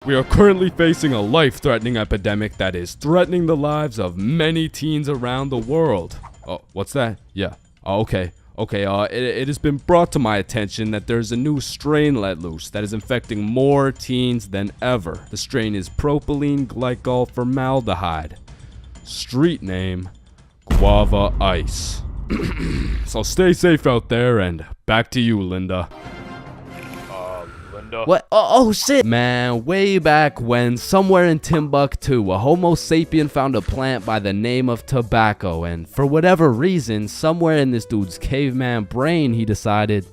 We are currently facing a life-threatening epidemic that is threatening the lives of many teens around the world. Oh, what's that? Yeah. Oh, okay. It has been brought to my attention that there's a new strain let loose that is infecting more teens than ever. The strain is propylene glycol formaldehyde. Street name, Guava Ice. So stay safe out there, and back to you, Linda. What? Oh shit! Man, way back when, somewhere in Timbuktu, a Homo sapien found a plant by the name of tobacco, and for whatever reason, somewhere in this dude's caveman brain, he decided,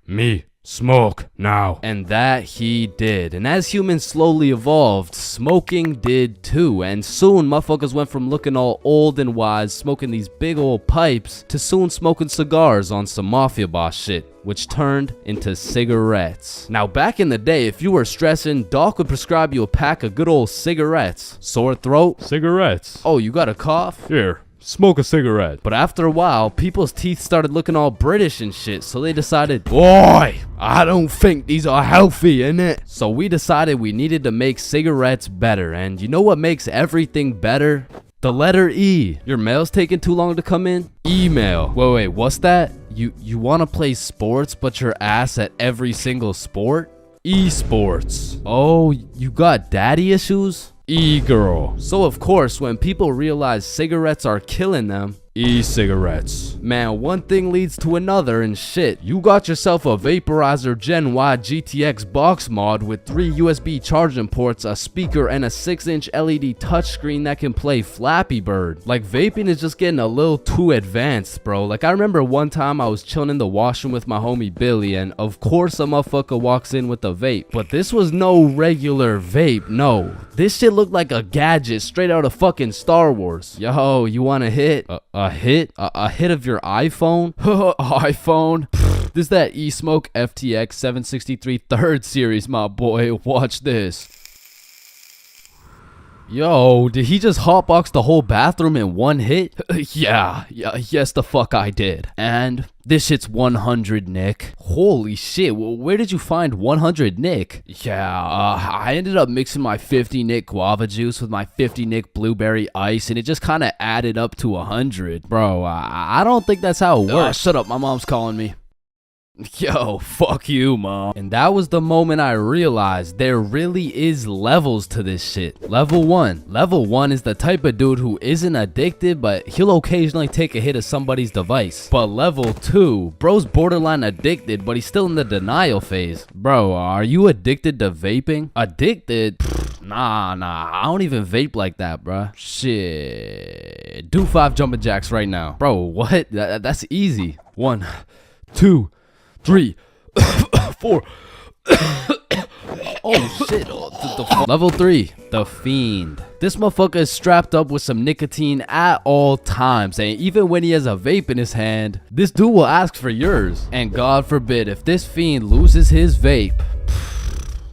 Me. Smoke now. and that he did. And as humans slowly evolved, smoking did too. And soon, motherfuckers went from looking all old and wise, smoking these big old pipes, to soon smoking cigars on some mafia boss shit, which turned into cigarettes. Now, back in the day, if you were stressing, Doc would prescribe you a pack of good old cigarettes. Sore throat? Cigarettes. Oh, you got a cough? Here, smoke a cigarette. But after a while, people's teeth started looking all British and shit, so they decided, boy, I don't think these are healthy, innit? So we decided we needed to make cigarettes better, and you know what makes everything better? The letter E. Your mail's taking too long to come in? Email. Wait, what's that? You wanna play sports, but you're ass at every single sport? Esports. Oh, you got daddy issues? E-girl. So of course, when people realize cigarettes are killing them, E-cigarettes. man, one thing leads to another and shit. You got yourself a Vaporizer Gen Y GTX box mod with 3 USB charging ports, a speaker, and a 6-inch LED touchscreen that can play Flappy Bird. Like, vaping is just getting a little too advanced, bro. Like, I remember one time I was chilling in the washroom with my homie Billy, and of course a motherfucker walks in with a vape. But this was no regular vape, no. This shit looked like a gadget straight out of fucking Star Wars. Yo, you want a hit? A hit? A hit of your iPhone? iPhone? This is that eSmoke FTX 763 3rd series, my boy. Watch this. Yo, did he just hotbox the whole bathroom in one hit? Yes the fuck I did. And this shit's 100 Nick. Holy shit, where did you find 100 Nick? I ended up mixing my 50 Nick guava juice with my 50 Nick blueberry ice, and it just kind of added up to 100. Bro, I don't think that's how it works. Shut up, my mom's calling me. Yo, fuck you, mom. And that was the moment I realized there really is levels to this shit. Level 1. Level 1 is the type of dude who isn't addicted, but he'll occasionally take a hit of somebody's device. But level 2, bro's borderline addicted, but he's still in the denial phase. Bro, are you addicted to vaping? Addicted? Nah, I don't even vape like that, bruh. Shit. Do 5 jumping jacks right now. Bro, what? That's easy. 1, 2, 3, 4. Oh shit. Level 3, the Fiend. This motherfucker is strapped up with some nicotine at all times, and even when he has a vape in his hand, this dude will ask for yours. And God forbid, if this Fiend loses his vape,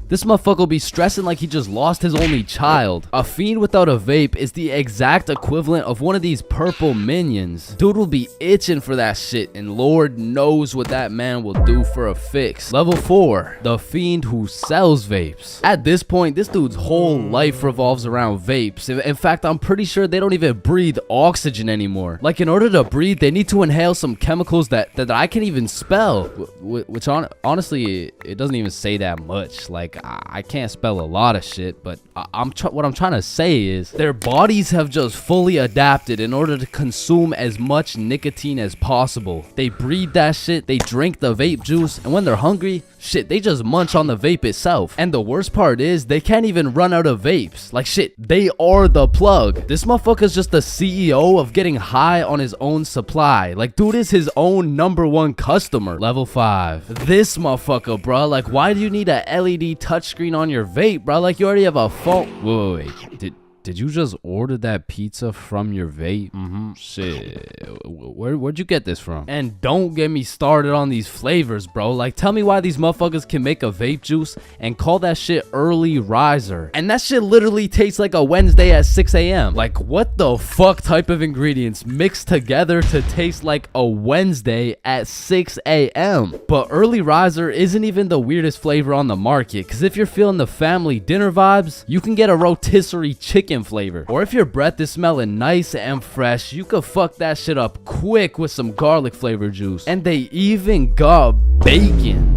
this motherfucker will be stressing like he just lost his only child. A Fiend without a vape is the exact equivalent of one of these purple minions. Dude will be itching for that shit, and Lord knows what that man will do for a fix. Level 4, the Fiend who sells vapes. At this point, this dude's whole life revolves around vapes. In fact, I'm pretty sure they don't even breathe oxygen anymore. Like, in order to breathe, they need to inhale some chemicals that I can't even spell. Which honestly, it doesn't even say that much. Like, I can't spell a lot of shit, but what I'm trying to say is their bodies have just fully adapted in order to consume as much nicotine as possible. They breathe that shit, they drink the vape juice, and when they're hungry, shit, they just munch on the vape itself. And the worst part is they can't even run out of vapes. Like, shit, they are the plug. This motherfucker's just the CEO of getting high on his own supply. Like, dude is his own #1 customer. Level 5, this motherfucker, bro. Like, why do you need a LED touchscreen on your vape, bro? Like, you already have a phone. Wait. did you just order that pizza from your vape? Shit. Where'd you get this from? And don't get me started on these flavors, bro. Like, tell me why these motherfuckers can make a vape juice and call that shit early riser. And that shit literally tastes like a Wednesday at 6 a.m. Like, what the fuck type of ingredients mixed together to taste like a Wednesday at 6 a.m.? But early riser isn't even the weirdest flavor on the market, because if you're feeling the family dinner vibes, you can get a rotisserie chicken flavor. Or if your breath is smelling nice and fresh, you could fuck that shit up quick with some garlic flavor juice. And they even got bacon.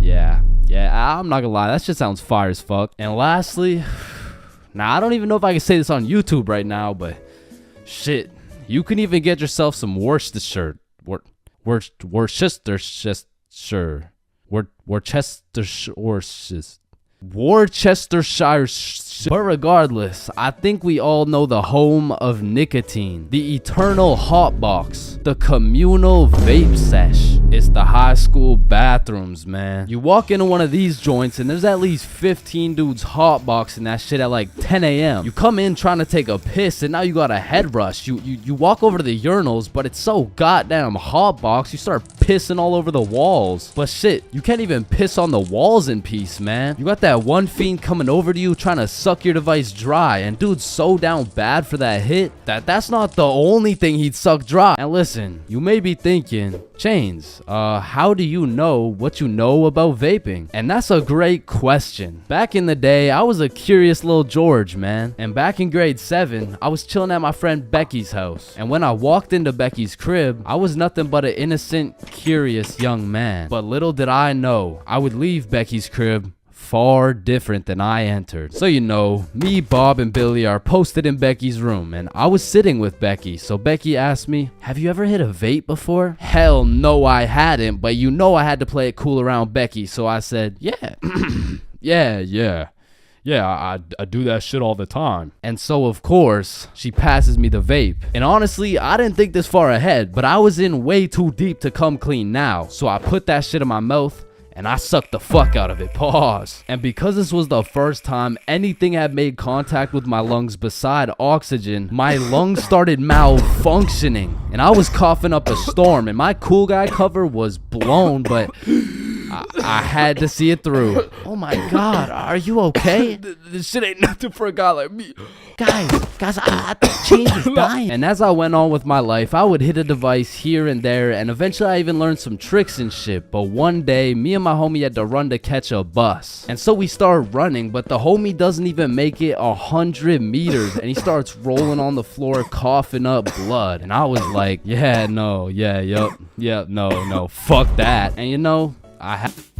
Yeah, I'm not gonna lie, that shit sounds fire as fuck. And lastly, now I don't even know if I can say this on YouTube right now, but shit, you can even get yourself some Worcestershire. Worcestershire. But regardless, I think we all know the home of nicotine, the eternal hot box, the communal vape sesh. It's the high school bathrooms, man. You walk into one of these joints and there's at least 15 dudes hotboxing that shit at like 10 a.m. You come in trying to take a piss and now you got a head rush. You walk over to the urinals, but it's so goddamn hotbox, you start pissing all over the walls. But shit, you can't even piss on the walls in peace, man. You got that one fiend coming over to you trying to suck your device dry, and dude's so down bad for that hit that's not the only thing he'd suck dry. And listen, you may be thinking, Chains, how do you know what you know about vaping? And that's a great question. Back in the day, I was a curious little George, man. And back in grade 7, I was chilling at my friend Becky's house. And when I walked into Becky's crib, I was nothing but an innocent, curious young man. But little did I know, I would leave Becky's crib far different than I entered. So you know, me, Bob, and Billy are posted in Becky's room, and I was sitting with Becky. So Becky asked me, have you ever hit a vape before? Hell no, I hadn't, but you know I had to play it cool around Becky, so I said, yeah. Yeah, I do that shit all the time. And so, of course, she passes me the vape. And honestly, I didn't think this far ahead, but I was in way too deep to come clean now. So I put that shit in my mouth, and I sucked the fuck out of it. Pause. And because this was the first time anything had made contact with my lungs beside oxygen, my lungs started malfunctioning. And I was coughing up a storm, and my cool guy cover was blown, but I had to see it through. Oh my god, are you okay? This shit ain't nothing for a guy like me. Guys, I think Chains is dying. And as I went on with my life, I would hit a device here and there, and eventually I even learned some tricks and shit. But one day, me and my homie had to run to catch a bus. And so we started running, but the homie doesn't even make it 100 meters, and he starts rolling on the floor, coughing up blood. And I was like, no, fuck that. And you know, I have